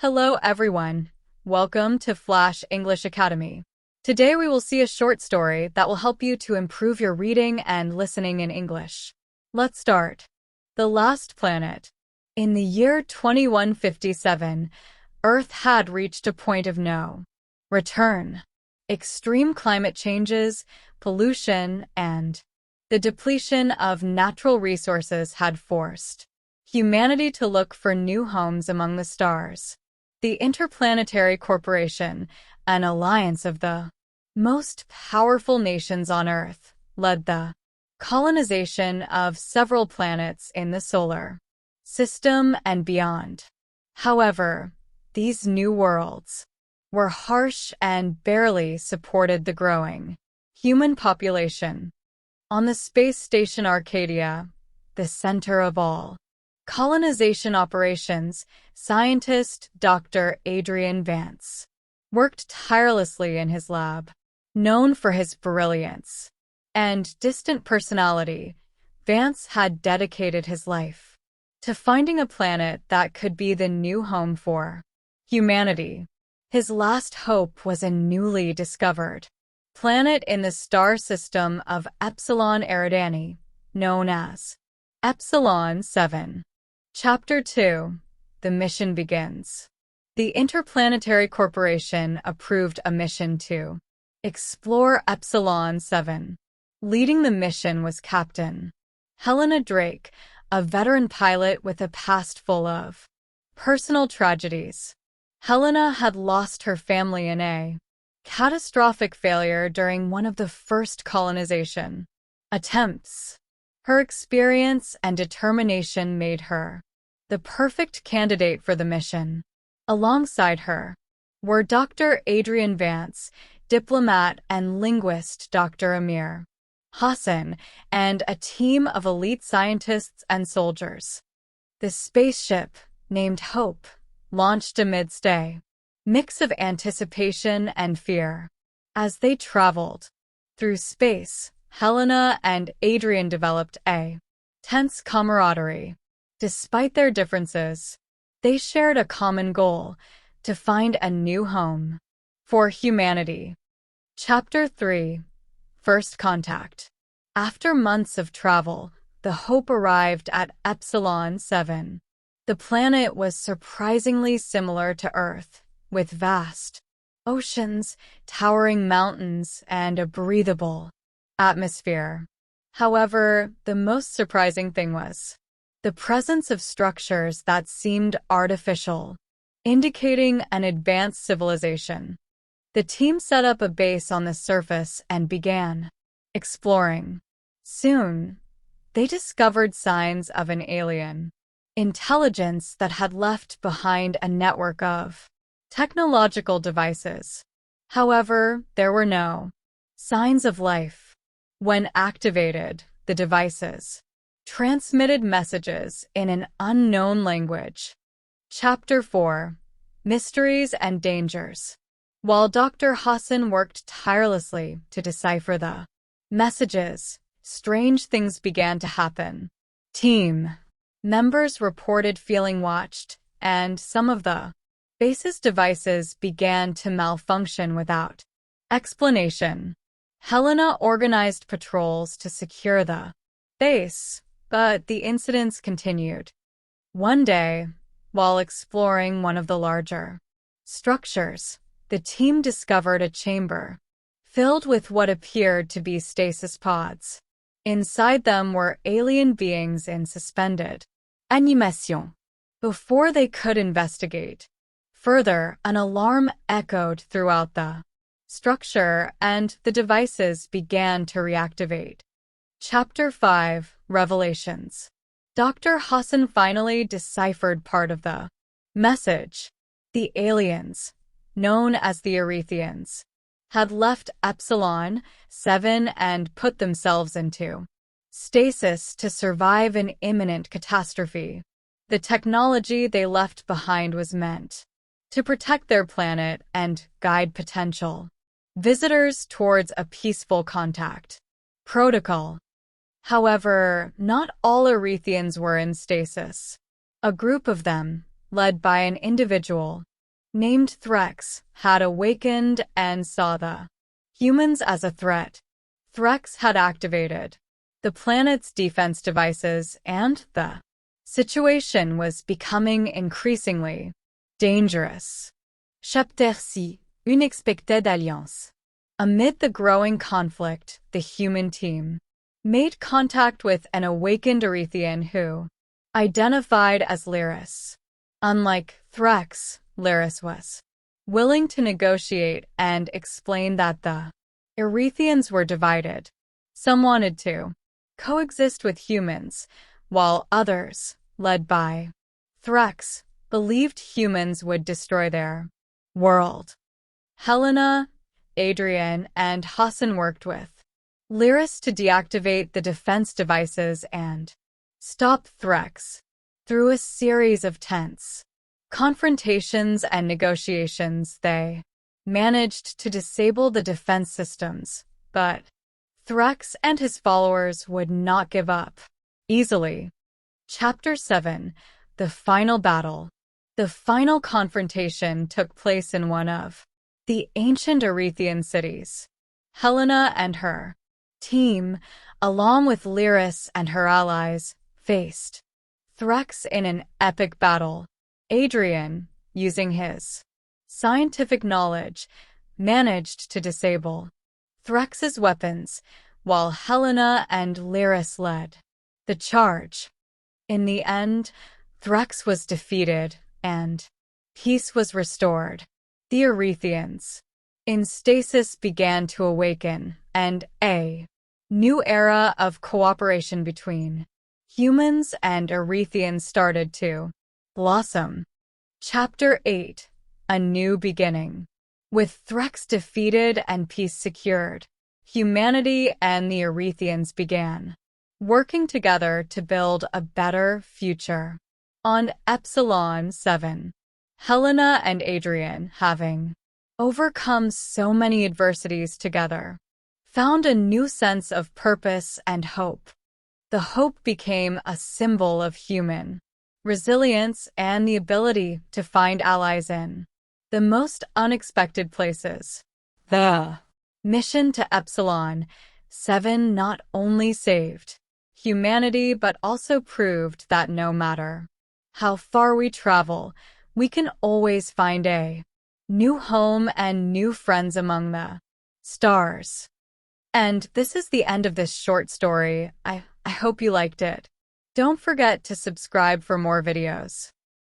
Hello everyone. Welcome to Flash English Academy. Today we will see a short story that will help you to improve your reading and listening in English. Let's start. The Last Planet. In the year 2157, Earth had reached a point of no return. Extreme climate changes, pollution, and the depletion of natural resources had forced humanity to look for new homes among the stars. The Interplanetary Corporation, an alliance of the most powerful nations on Earth, led the colonization of several planets in the solar system and beyond. However, these new worlds were harsh and barely supported the growing human population. On the space station Arcadia, the center of all colonization operations, scientist Dr. Adrian Vance worked tirelessly in his lab. Known for his brilliance and distant personality, Vance had dedicated his life to finding a planet that could be the new home for humanity. His last hope was a newly discovered planet in the star system of Epsilon Eridani, known as Epsilon 7. Chapter 2. The mission begins. The Interplanetary Corporation approved a mission to explore Epsilon 7. Leading the mission was Captain Helena Drake, a veteran pilot with a past full of personal tragedies. Helena had lost her family in a catastrophic failure during one of the first colonization attempts. Her experience and determination made her the perfect candidate for the mission. Alongside her were Dr. Adrian Vance, diplomat and linguist Dr. Amir Hassan, and a team of elite scientists and soldiers. The spaceship, named Hope, launched amidst a mix of anticipation and fear. As they traveled through space, Helena and Adrian developed a tense camaraderie. Despite their differences, they shared a common goal: to find a new home for humanity. Chapter 3. First Contact. After months of travel, the Hope arrived at Epsilon 7. The planet was surprisingly similar to Earth, with vast oceans, towering mountains, and a breathable atmosphere. However, the most surprising thing was the presence of structures that seemed artificial, indicating an advanced civilization. The team set up a base on the surface and began exploring. Soon, they discovered signs of an alien intelligence that had left behind a network of technological devices. However, there were no signs of life. When activated, the devices transmitted messages in an unknown language. Chapter 4. Mysteries and Dangers. While Dr. Hassan worked tirelessly to decipher the messages, strange things began to happen. Team members reported feeling watched, and some of the base's devices began to malfunction without explanation. Helena organized patrols to secure the base, but the incidents continued. One day, while exploring one of the larger structures, the team discovered a chamber filled with what appeared to be stasis pods. Inside them were alien beings in suspended animation. Before they could investigate further, an alarm echoed throughout the structure, and the devices began to reactivate. Chapter 5. Revelations. Dr. Hassan finally deciphered part of the message. The aliens, known as the Erethians, had left Epsilon 7 and put themselves into stasis to survive an imminent catastrophe. The technology they left behind was meant to protect their planet and guide potential visitors towards a peaceful contact protocol. However, not all Erethians were in stasis. A group of them, led by an individual named Threx, had awakened and saw the humans as a threat. Threx had activated the planet's defense devices, and the situation was becoming increasingly dangerous. Chapter 6. Une expected alliance. Amid the growing conflict, the human team made contact with an awakened Erethian who identified as Lyris. Unlike Threx, Lyris was willing to negotiate and explain that the Erethians were divided. Some wanted to coexist with humans, while others, led by Threx, believed humans would destroy their world. Helena, Adrian, and Hassan worked with Lyris to deactivate the defense devices and stop Threx. Through a series of tense confrontations and negotiations, they managed to disable the defense systems, but Threx and his followers would not give up easily. Chapter 7. The Final Battle. The final confrontation took place in one of the ancient Erethian cities. Helena and her team, along with Lyris and her allies, faced Threx in an epic battle. Adrian, using his scientific knowledge, managed to disable Threx's weapons, while Helena and Lyris led the charge. In the end, Threx was defeated, and peace was restored. The Erethians in stasis began to awaken, and a new era of cooperation between humans and Erethians started to blossom. Chapter 8. A New Beginning. With Threx defeated and peace secured, humanity and the Erethians began working together to build a better future. On Epsilon 7, Helena and Adrian, having overcome so many adversities together, found a new sense of purpose and hope. The hope became a symbol of human resilience and the ability to find allies in the most unexpected places. The mission to Epsilon 7 not only saved humanity but also proved that no matter how far we travel, we can always find a new home and new friends among the stars. And this is the end of this short story. I hope you liked it. Don't forget to subscribe for more videos.